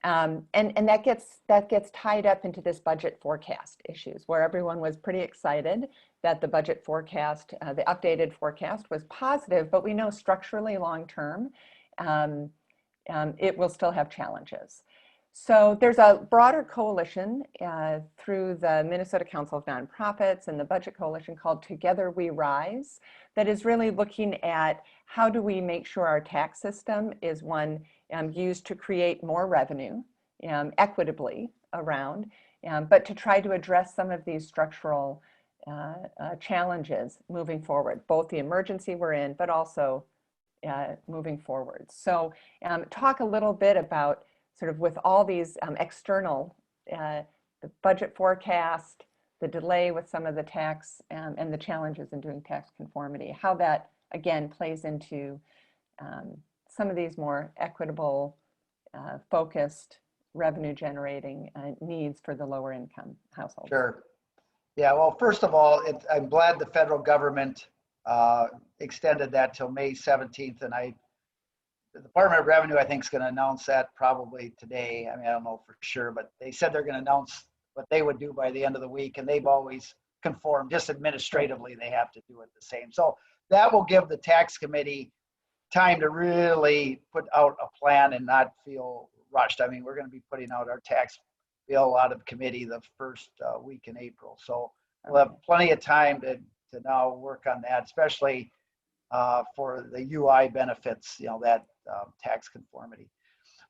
And that gets tied up into this budget forecast issues, where everyone was pretty excited that the budget forecast, the updated forecast was positive, but we know structurally long-term, it will still have challenges. So there's a broader coalition through the Minnesota Council of Nonprofits and the Budget Coalition called Together We Rise that is really looking at how do we make sure our tax system is one used to create more revenue equitably around, but to try to address some of these structural challenges moving forward, both the emergency we're in, but also moving forward. So talk a little bit about sort of with all these external, the budget forecast, the delay with some of the tax and the challenges in doing tax conformity, how that again plays into some of these more equitable, focused, revenue generating needs for the lower income households. Sure. Yeah, well, first of all, I'm glad the federal government extended that till May 17th. And the Department of Revenue, I think, is going to announce that probably today. I mean, I don't know for sure, but they said they're going to announce what they would do by the end of the week. And they've always conformed, just administratively, they have to do it the same. So that will give the tax committee time to really put out a plan and not feel rushed. I mean, we're going to be putting out our tax bill out of committee the first week in April. So we'll have plenty of time to now work on that, especially for the UI benefits, you know, that tax conformity.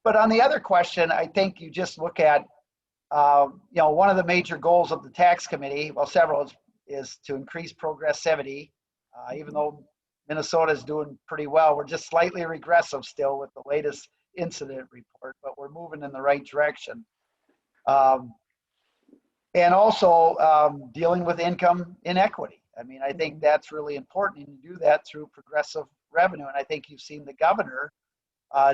But on the other question, I think you just look at, you know, one of the major goals of the tax committee, well, several, is to increase progressivity. Even though Minnesota is doing pretty well, we're just slightly regressive still with the latest incident report, but we're moving in the right direction. And also dealing with income inequity. I mean, I think that's really important, and you do that through progressive revenue. And I think you've seen the governor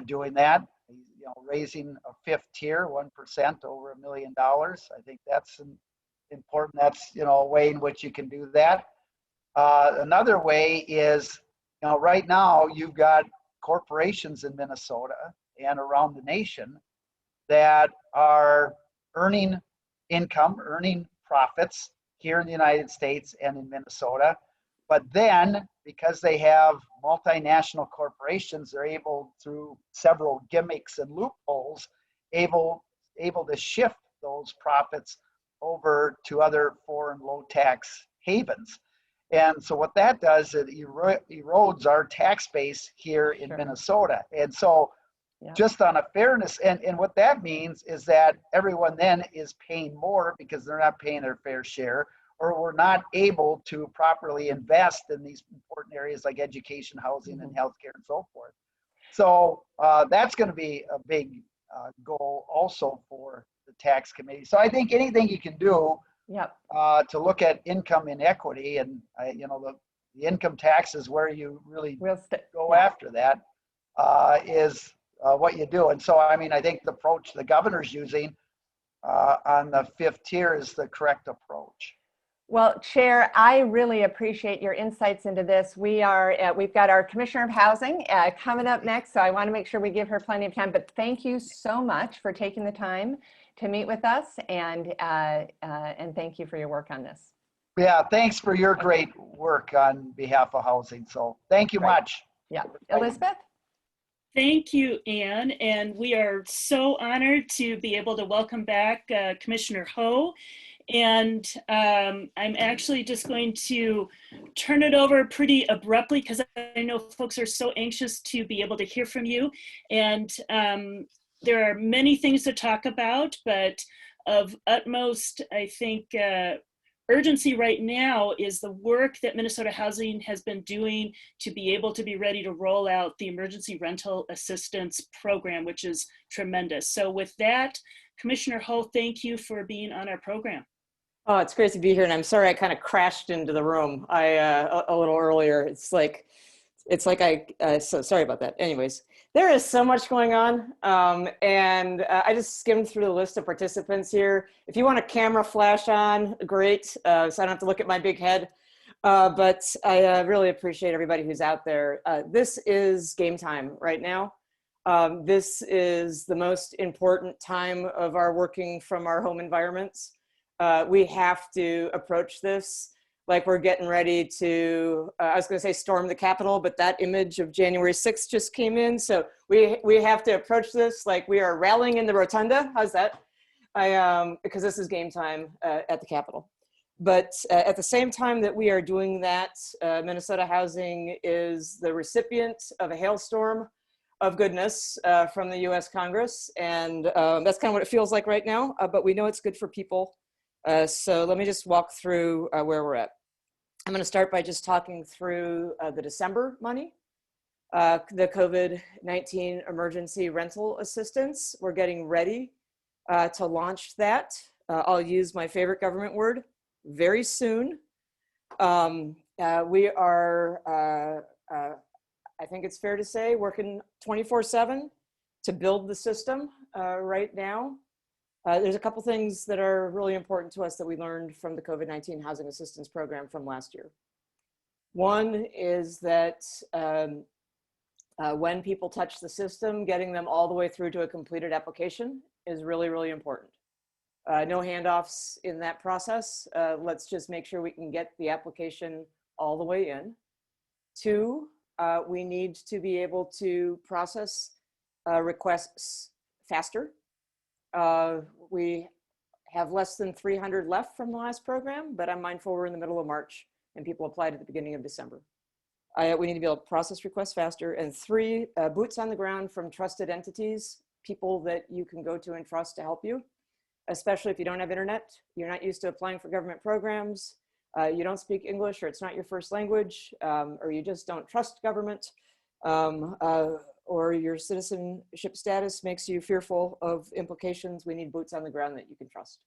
doing that, you know, raising a fifth tier, 1% over $1 million. I think that's important. That's, you know, a way in which you can do that. Another way is, right now you've got corporations in Minnesota and around the nation that are earning income, earning profits here in the United States and in Minnesota. But then, because they have multinational corporations, they're able, through several gimmicks and loopholes, able to shift those profits over to other foreign low tax havens. And so what that does, it erodes our tax base here in Minnesota. And so just on a fairness, and what that means is that everyone then is paying more because they're not paying their fair share, or we're not able to properly invest in these important areas like education, housing, and healthcare, and so forth. So that's going to be a big goal also for the tax committee. So I think anything you can do to look at income inequity, and the income tax is where you really go after that, is what you do. And so, I mean, I think the approach the governor's using on the 5th tier is the correct approach. Well, Chair, I really appreciate your insights into this. We've got our Commissioner of Housing coming up next, so I want to make sure we give her plenty of time. But thank you so much for taking the time to meet with us, and thank you for your work on this. Yeah, thanks for your great work on behalf of housing. So thank you much. Yeah, Elizabeth? Thank you, Ann, and we are so honored to be able to welcome back Commissioner Hauge. And I'm actually just going to turn it over pretty abruptly because I know folks are so anxious to be able to hear from you. And there are many things to talk about, but of utmost, I think, urgency right now is the work that Minnesota Housing has been doing to be able to be ready to roll out the Emergency Rental Assistance Program, which is tremendous. So with that, Commissioner Hauge, thank you for being on our program. Oh, it's great to be here, and I'm sorry I kind of crashed into the room a little earlier. It's like so sorry about that. Anyways, there is so much going on, and I just skimmed through the list of participants here. If you want a camera flash on, great, so I don't have to look at my big head. But I really appreciate everybody who's out there. This is game time right now. This is the most important time of our working from our home environments. We have to approach this like we're getting ready to, I was going to say storm the Capitol, but that image of January 6th just came in. So we have to approach this like we are rallying in the rotunda. How's that? Because this is game time at the Capitol. But at the same time that we are doing that, Minnesota Housing is the recipient of a hailstorm of goodness from the US Congress. And that's kind of what it feels like right now, but we know it's good for people. So let me just walk through where we're at. I'm going to start by just talking through the December money, the COVID-19 emergency rental assistance. We're getting ready to launch that. I'll use my favorite government word, very soon. We are, I think it's fair to say, working 24/7 to build the system right now. There's a couple things that are really important to us that we learned from the COVID-19 Housing Assistance Program from last year. One is that when people touch the system, getting them all the way through to a completed application is really, really important. No handoffs in that process. Let's just make sure we can get the application all the way in. Two, we need to be able to process requests faster. We have less than 300 left from the last program, but I'm mindful we're in the middle of March and people applied at the beginning of December. We need to be able to process requests faster. And three, boots on the ground from trusted entities, people that you can go to and trust to help you, especially if you don't have internet, you're not used to applying for government programs, you don't speak English or it's not your first language, or you just don't trust government. Or your citizenship status makes you fearful of implications. We need boots on the ground that you can trust.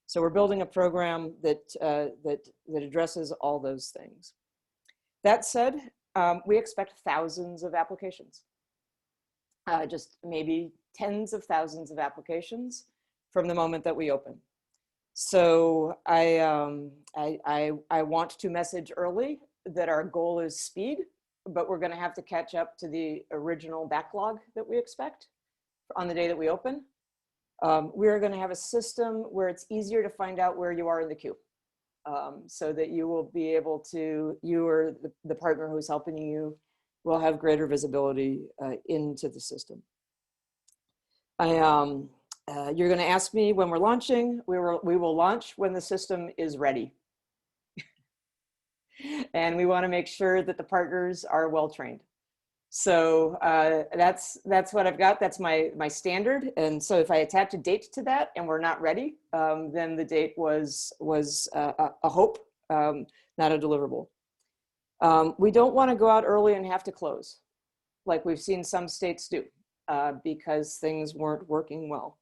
So we're building a program that addresses all those things. That said, we expect thousands of applications, just maybe tens of thousands of applications from the moment that we open. So I want to message early that our goal is speed, but we're going to have to catch up to the original backlog that we expect on the day that we open. We're going to have a system where it's easier to find out where you are in the queue, so that you will be able to, you or the partner who's helping you will have greater visibility into the system. You're going to ask me when we're launching. We will launch when the system is ready. And we want to make sure that the partners are well trained. So that's what I've got. That's my standard. And so if I attach a date to that and we're not ready, then the date was a hope, not a deliverable. We don't want to go out early and have to close, like we've seen some states do, because things weren't working well.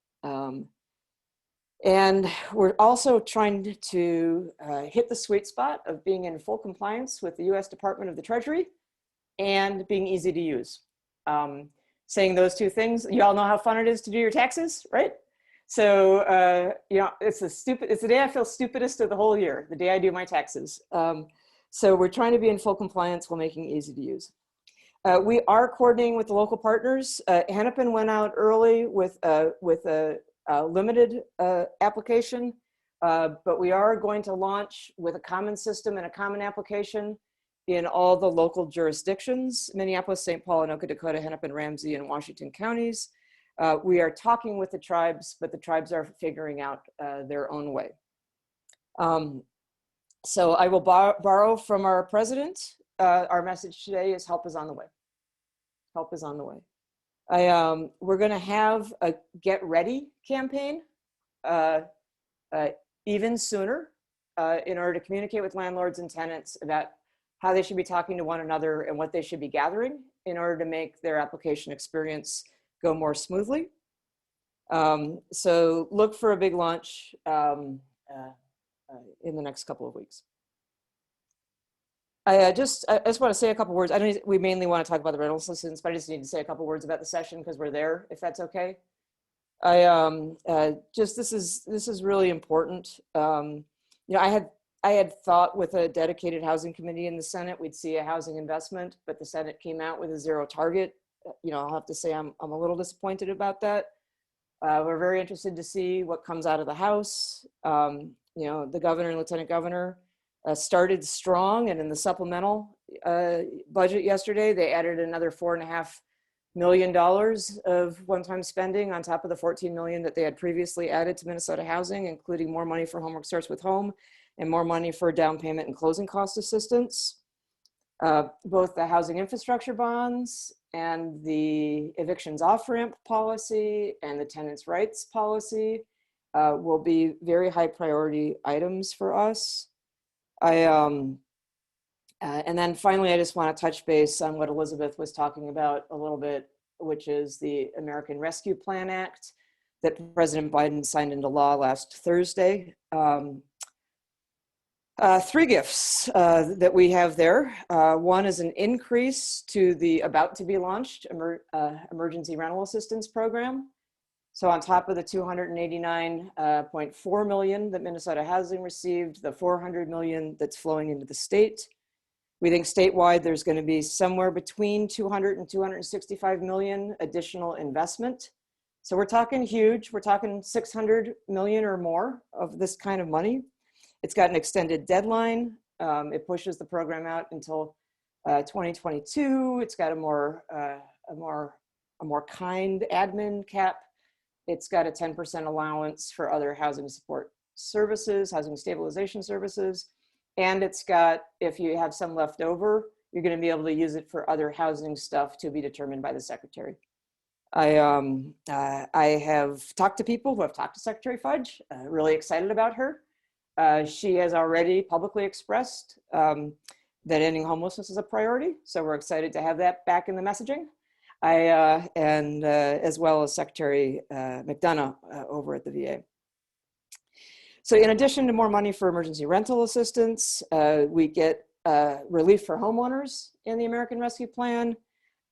And we're also trying to hit the sweet spot of being in full compliance with the U.S. Department of the Treasury and being easy to use. Saying those two things, you all know how fun it is to do your taxes, right? So, you know, it's the day I feel stupidest of the whole year, the day I do my taxes. So we're trying to be in full compliance while making it easy to use. We are coordinating with the local partners. Hennepin went out early with a limited application, but we are going to launch with a common system and a common application in all the local jurisdictions, Minneapolis, St. Paul, Anoka, Dakota, Hennepin, Ramsey, and Washington counties. We are talking with the tribes, but the tribes are figuring out their own way. So I will borrow from our president. Our message today is help is on the way. Help is on the way. We're going to have a get ready campaign even sooner in order to communicate with landlords and tenants about how they should be talking to one another and what they should be gathering in order to make their application experience go more smoothly. So look for a big launch in the next couple of weeks. I just want to say a couple words. We mainly want to talk about the rental assistance, but I just need to say a couple words about the session because we're there, if that's okay. This is really important. You know, I had thought with a dedicated housing committee in the Senate, we'd see a housing investment, but the Senate came out with a zero target. You know, I'll have to say I'm a little disappointed about that. We're very interested to see what comes out of the House. You know, the governor and lieutenant governor started strong, and in the supplemental budget yesterday, they added another $4.5 million of one-time spending on top of the $14 million that they had previously added to Minnesota housing, including more money for Homework Starts with Home and more money for down payment and closing cost assistance. Both the housing infrastructure bonds and the evictions off-ramp policy and the tenants' rights policy will be very high priority items for us. And then finally, I just want to touch base on what Elizabeth was talking about a little bit, which is the American Rescue Plan Act that President Biden signed into law last Thursday. Three gifts that we have there. One is an increase to the about to be launched emergency rental assistance program. So on top of the $289.4 million that Minnesota Housing received, the $400 million that's flowing into the state. We think statewide there's going to be somewhere between 200 and 265 million additional investment. So we're talking huge. We're talking 600 million or more of this kind of money. It's got an extended deadline. It pushes the program out until 2022. It's got a more kind admin cap. It's got a 10% allowance for other housing support services, housing stabilization services. And it's got, if you have some left over, you're going to be able to use it for other housing stuff to be determined by the secretary. I have talked to people who have talked to Secretary Fudge, really excited about her. She has already publicly expressed that ending homelessness is a priority. So we're excited to have that back in the messaging. As well as Secretary McDonough over at the VA. So in addition to more money for emergency rental assistance, we get relief for homeowners in the American Rescue Plan.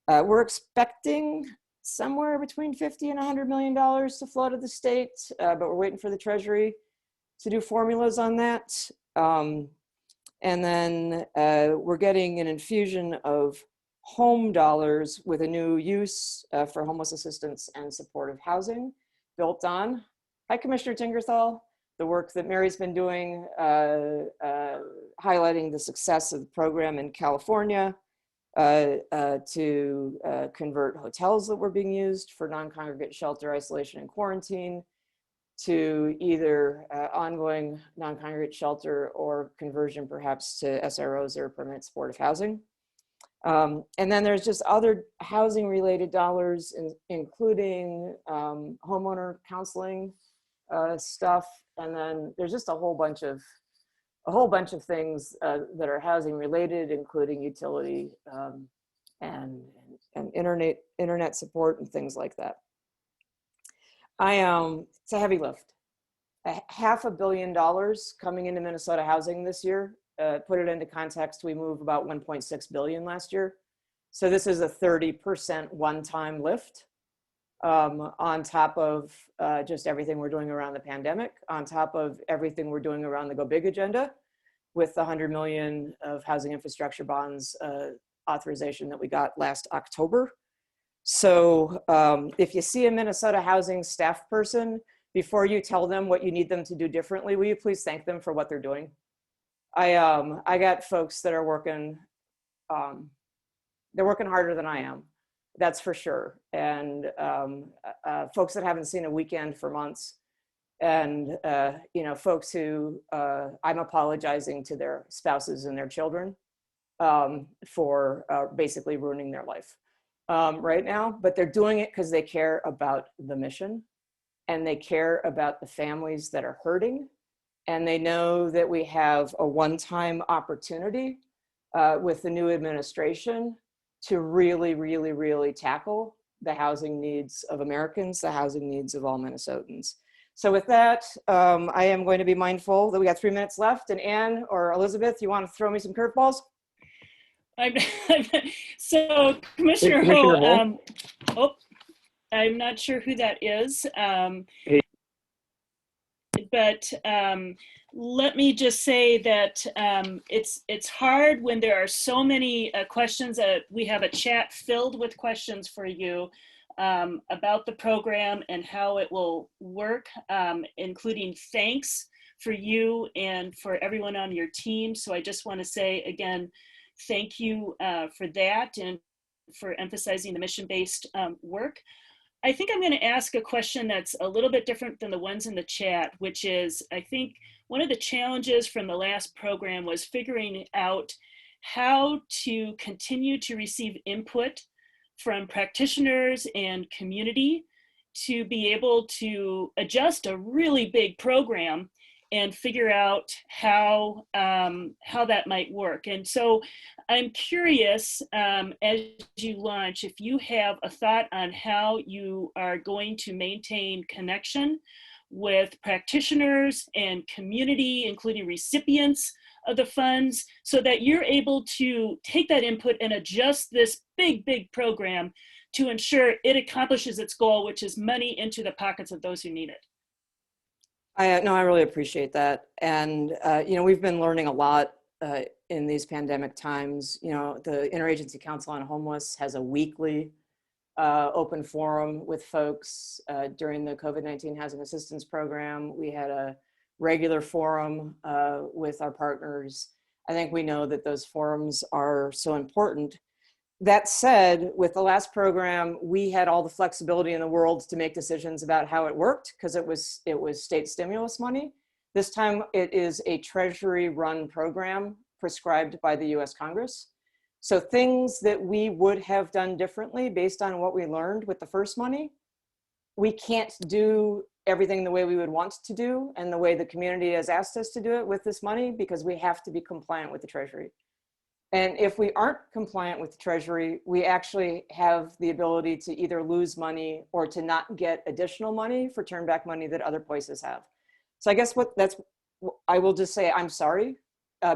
We're expecting somewhere between $50 and $100 million to flow to the state, but we're waiting for the Treasury to do formulas on that. And then we're getting an infusion of home dollars with a new use for homeless assistance and supportive housing built on, hi Commissioner Tinkerthal, the work that Mary's been doing, highlighting the success of the program in California to convert hotels that were being used for non-congregate shelter, isolation, and quarantine, to either ongoing non-congregate shelter or conversion perhaps to SROs or permanent supportive housing. And then there's just other housing related dollars, including homeowner counseling stuff. And then there's just a whole bunch of things that are housing related, including utility and internet support and things like that. It's a heavy lift. $500 million coming into Minnesota housing this year. Put it into context, we moved about 1.6 billion last year. So this is a 30% one-time lift on top of just everything we're doing around the pandemic, on top of everything we're doing around the Go Big agenda with the 100 million of housing infrastructure bonds authorization that we got last October. So if you see a Minnesota housing staff person, before you tell them what you need them to do differently, will you please thank them for what they're doing? I got folks that are working, they're working harder than I am, that's for sure. And folks that haven't seen a weekend for months, and you know, folks who I'm apologizing to their spouses and their children for basically ruining their life right now, but they're doing it because they care about the mission and they care about the families that are hurting. And they know that we have a one-time opportunity with the new administration to really, really, really tackle the housing needs of Americans, the housing needs of all Minnesotans. So with that, I am going to be mindful that we got 3 minutes left. And Anne or Elizabeth, you want to throw me some curveballs? So Commissioner Commissioner Ho, I'm not sure who that is. But let me just say that it's hard when there are so many questions. We have a chat filled with questions for you about the program and how it will work, including thanks for you and for everyone on your team. So I just want to say again, thank you for that and for emphasizing the mission-based work. I think I'm going to ask a question that's a little bit different than the ones in the chat, which is, I think one of the challenges from the last program was figuring out how to continue to receive input from practitioners and community to be able to adjust a really big program and figure out how that might work. And so I'm curious, as you launch, if you have a thought on how you are going to maintain connection with practitioners and community, including recipients of the funds, so that you're able to take that input and adjust this big, big program to ensure it accomplishes its goal, which is money into the pockets of those who need it. No, I really appreciate that. And, you know, we've been learning a lot in these pandemic times. You know, the Interagency Council on Homeless has a weekly open forum with folks during the COVID-19 Housing Assistance Program. We had a regular forum with our partners. I think we know that those forums are so important. That said, with the last program, we had all the flexibility in the world to make decisions about how it worked because it was state stimulus money. This time it is a Treasury-run program prescribed by the US Congress. So things that we would have done differently based on what we learned with the first money, we can't do everything the way we would want to do and the way the community has asked us to do it with this money because we have to be compliant with the Treasury. And if we aren't compliant with the Treasury, we actually have the ability to either lose money or to not get additional money for turn back money that other places have. So I guess I will just say, I'm sorry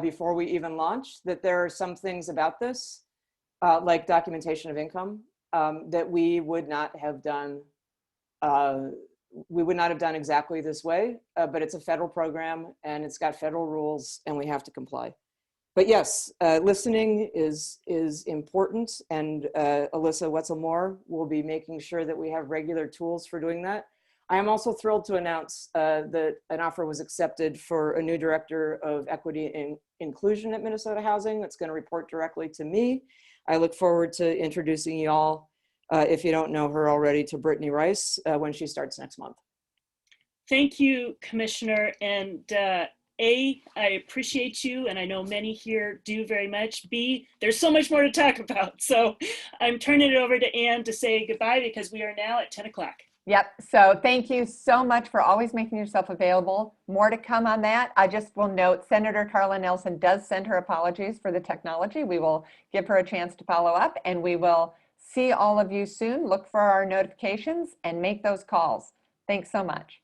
before we even launch that there are some things about this, like documentation of income, that we would not have done. We would not have done exactly this way, but it's a federal program and it's got federal rules and we have to comply. But yes, listening is important, and Alyssa Wetzel-Moore will be making sure that we have regular tools for doing that. I am also thrilled to announce that an offer was accepted for a new director of equity and inclusion at Minnesota Housing that's going to report directly to me. I look forward to introducing you all, if you don't know her already, to Brittany Rice when she starts next month. Thank you, Commissioner. And A, I appreciate you, and I know many here do very much. B, there's so much more to talk about. So I'm turning it over to Ann to say goodbye because we are now at 10 o'clock. Yep. So thank you so much for always making yourself available. More to come on that. I just will note Senator Carla Nelson does send her apologies for the technology. We will give her a chance to follow up, and we will see all of you soon. Look for our notifications and make those calls. Thanks so much.